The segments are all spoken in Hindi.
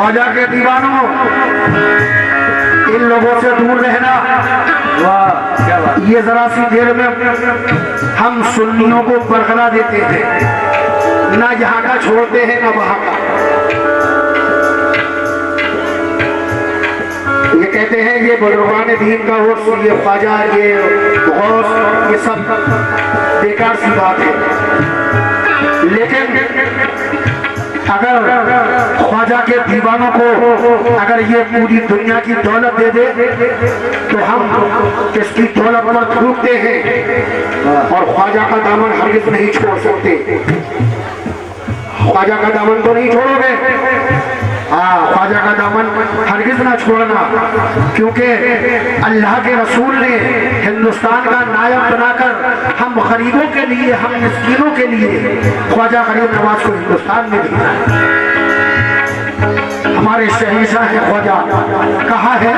ख्वाजा के दीवानों, इन लोगों से दूर रहना। वाह क्या बात। ये जरा सी देर में हम सुन्नियों को बरखला देते थे, ना यहाँ का छोड़ते हैं ना वहां का। ये कहते हैं ये बुजुर्गान दीन का उर्स, ये ख्वाजा, ये गौस, ये सब बेकार सी बात है। लेकिन अगर ख्वाजा के दीवानों को अगर ये पूरी दुनिया की दौलत दे दे तो हम इसकी दौलत पर थूकते हैं और ख्वाजा का दामन हरगिज नहीं छोड़ सकते। ख्वाजा का दामन तो नहीं छोड़ोगे? हाँ, ख्वाजा का दामन हरगिज ना छोड़ना, क्योंकि अल्लाह के रसूल ने हिंदुस्तान का नायब बनाकर हम गरीबों के लिए, हम मिस्कीनों के लिए ख्वाजा गरीब नवाज को हिंदुस्तान में भेजा है। हमारे शहंशाह है ख्वाजा, कहाँ है?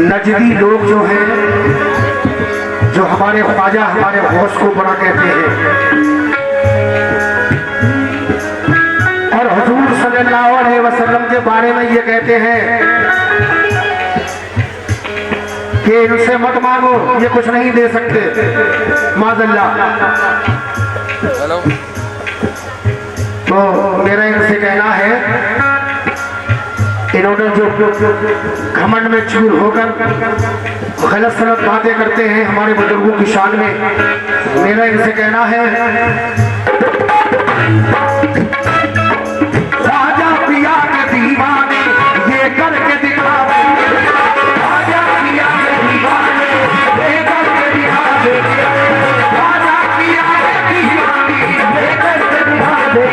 नजदी लोग जो हैं, जो हमारे ख्वाजा, हमारे गौस को बड़ा कहते हैं, और हुजूर सल्लल्लाहु अलैहि वसल्लम के बारे में ये कहते हैं कि इनसे मत मांगो, ये कुछ नहीं दे सकते, माज़अल्लाह। तो मेरा इनसे कहना है, इन्होंने जो घमंड में चूर होकर गलत सलत बातें करते हैं हमारे बुजुर्गों की शान में, मेरा इनसे कहना है, ख्वाजा पिया के दीवाने ये करके दिखावे, ख्वाजा पिया के दीवाने ये करके दिखावे, ख्वाजा पिया के दीवाने ये करके दिखावे।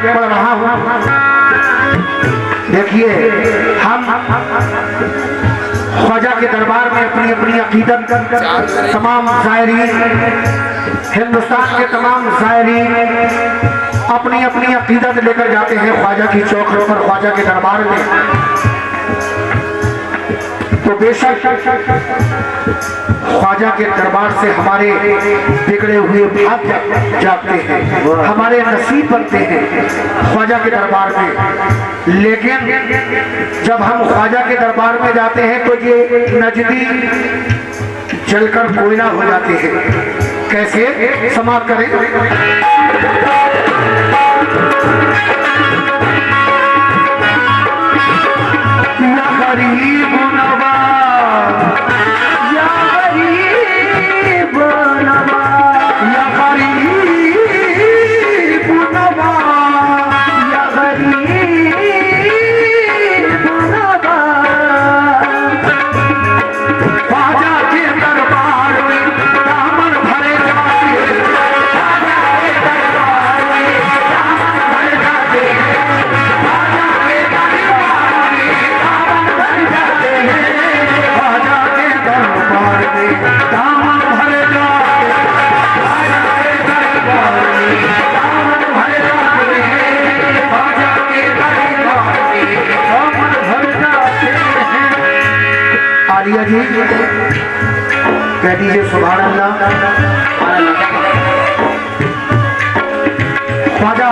पढ़ रहा हूं, देखिए हम ख्वाजा के दरबार में अपनी अपनी अकीदत तमाम ज़ायरीन, हिंदुस्तान के तमाम ज़ायरीन अपनी अपनी अकीदत लेकर जाते हैं ख्वाजा की चौखटों पर, ख्वाजा के दरबार में। तो बेशक ख्वाजा के दरबार से हमारे बिगड़े हुए भाग्य जागते हैं, हमारे नसीब बनते हैं ख्वाजा के दरबार में। लेकिन जब हम ख्वाजा के दरबार में जाते हैं तो ये नजदी जलकर कोयला हो जाते हैं। कैसे समाप्त करें? या गरीब नवाज, या गरीब नवाज, या गरीब नवाज, या गरीब नवाज। ख्वाजा के दरबार में दामन भरे जाते, ख्वाजा के दरबार में दामन भरे जाते, ख्वाजा के दरबार में दामन भरे जाते हैं, ख्वाजा के दरबार में दामन भरे जाते, ख्वाजा के दरबार में दामन भरे जाते हैं, ख्वाजा के दरबार में दामन भरे जाते हैं। आलिया जी कह दीजिए सुभान अल्लाह। ख्वाजा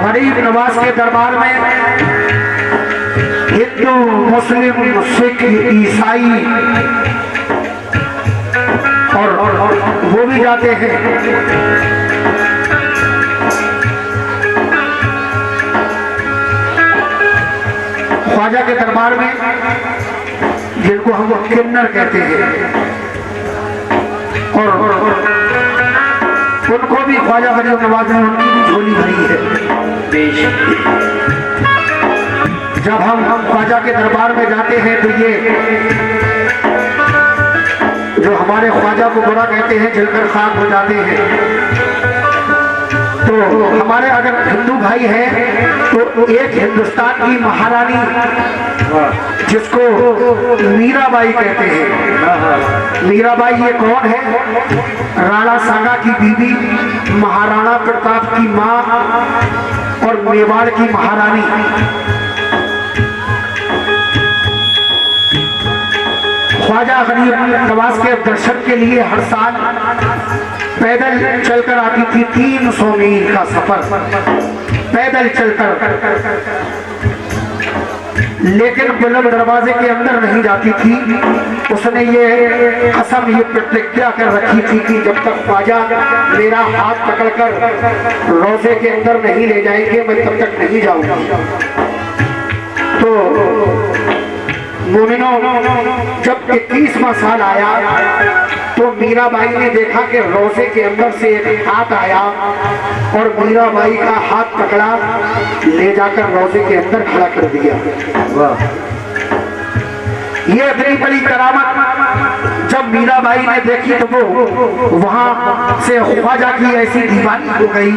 गरीब नवाज के दरबार में हिंदू, मुस्लिम, सिख, ईसाई और वो भी जाते हैं। ख्वाजा के दरबार में जिनको हम किन्नर कहते हैं और उनको भी ख्वाजा गरीब नवाज ने उनकी भी झोली भरी है। जब हम ख्वाजा के दरबार में जाते हैं तो ये जो हमारे ख्वाजा को बुरा कहते हैं जलकर खाक हो जाते हैं। तो हमारे अगर हिंदू भाई हैं तो एक हिंदुस्तान की महारानी जिसको मीराबाई कहते हैं, मीराबाई ये कौन है? राणा सांगा की बीवी, महाराणा प्रताप की माँ और मेवाड़ की महारानी। ख्वाजा गरीब नवाज के दर्शन के लिए हर साल पैदल चलकर आती थी। 300 मील का सफर पैदल चलकर, लेकिन बुलंद दरवाजे के अंदर नहीं जाती थी। उसने ये कसम, ये प्रतिज्ञा कर रखी थी कि जब तक ख्वाजा मेरा हाथ पकड़कर रोजे के अंदर नहीं ले जाएंगे मैं तब तक नहीं जाऊंगी। तो मोमिनो जब 21वां साल आया तो मीराबाई ने देखा कि रोजे के अंदर से एक हाथ आया और मीराबाई का हाथ पकड़ा, ले जाकर रोजे के अंदर खड़ा कर दिया। ये इतनी बड़ी करामत जब मीराबाई ने देखी तो वो वहां से ख्वाजा की ऐसी दीवानी हो गई।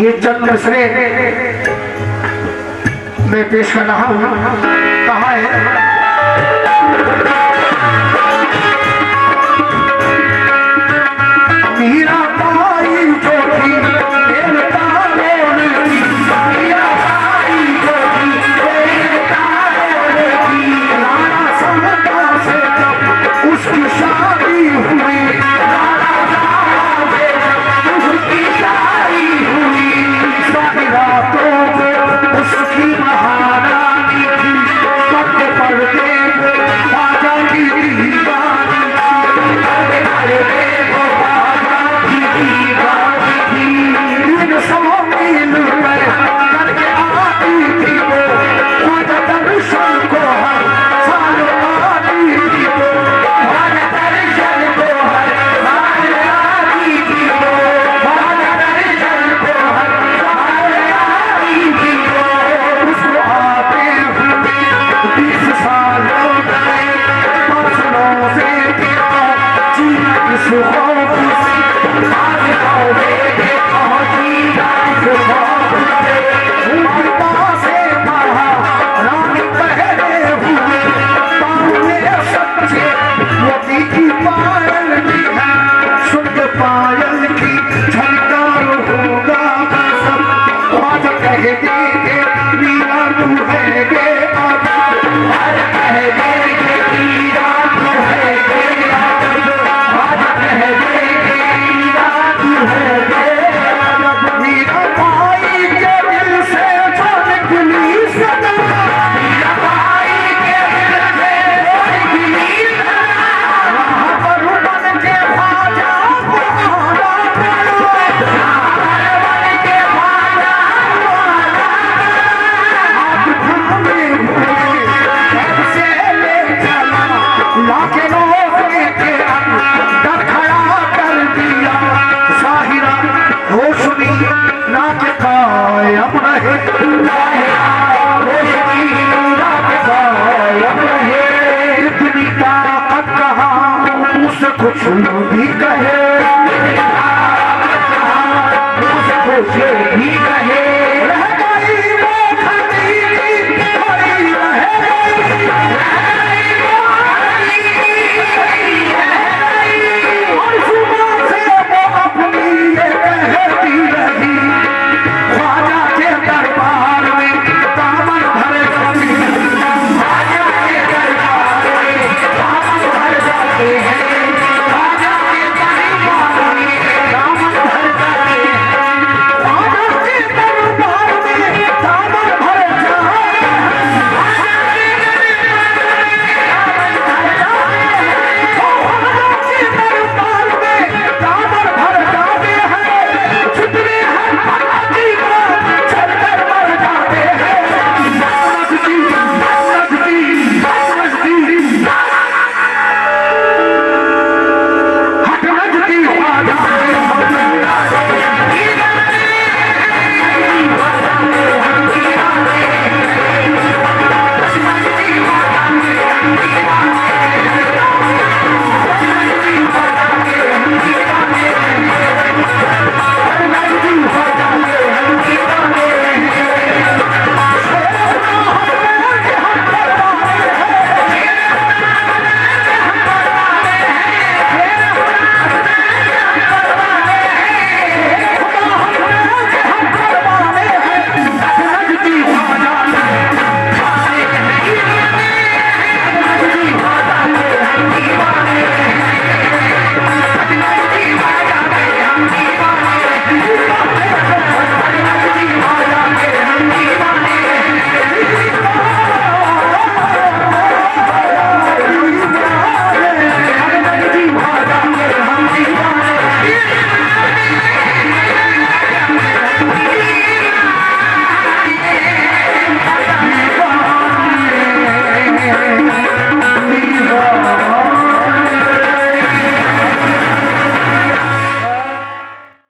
ये चंद मिसरे मैं पेश कर रहा हूं। कहा है मीराबाई जो थी देवता की, मीराबाई जो थी देवता की, राणा सांगा से जब उसकी शादी हुई, राणा से जब उसकी शादी हुई, सारी रातों में उसकी महारानी थी, पग पर दे के वीरा तू है गे आजाद, आज कह दे के वीरा तू है गे आजाद, आज कह दे के वीरा तू है गे आजाद। वीरा भाई के दिल से जो निकली सदा, वीरा भाई के दिल से जो निकली सदा, वहाँ पर बन के भाजा पुराना बनो, बन के भाजा हाथ थामे हुए कैसे ले चला, लाके लोहे के अंदर खड़ा कर दिया। साहिरा रोशनी ना के कायम रहे, साहिरा रोशनी ना के कायम रहे। इतनी ताकत कहाँ उसे कुछ भी कहे, उसे कुछ भी कहे।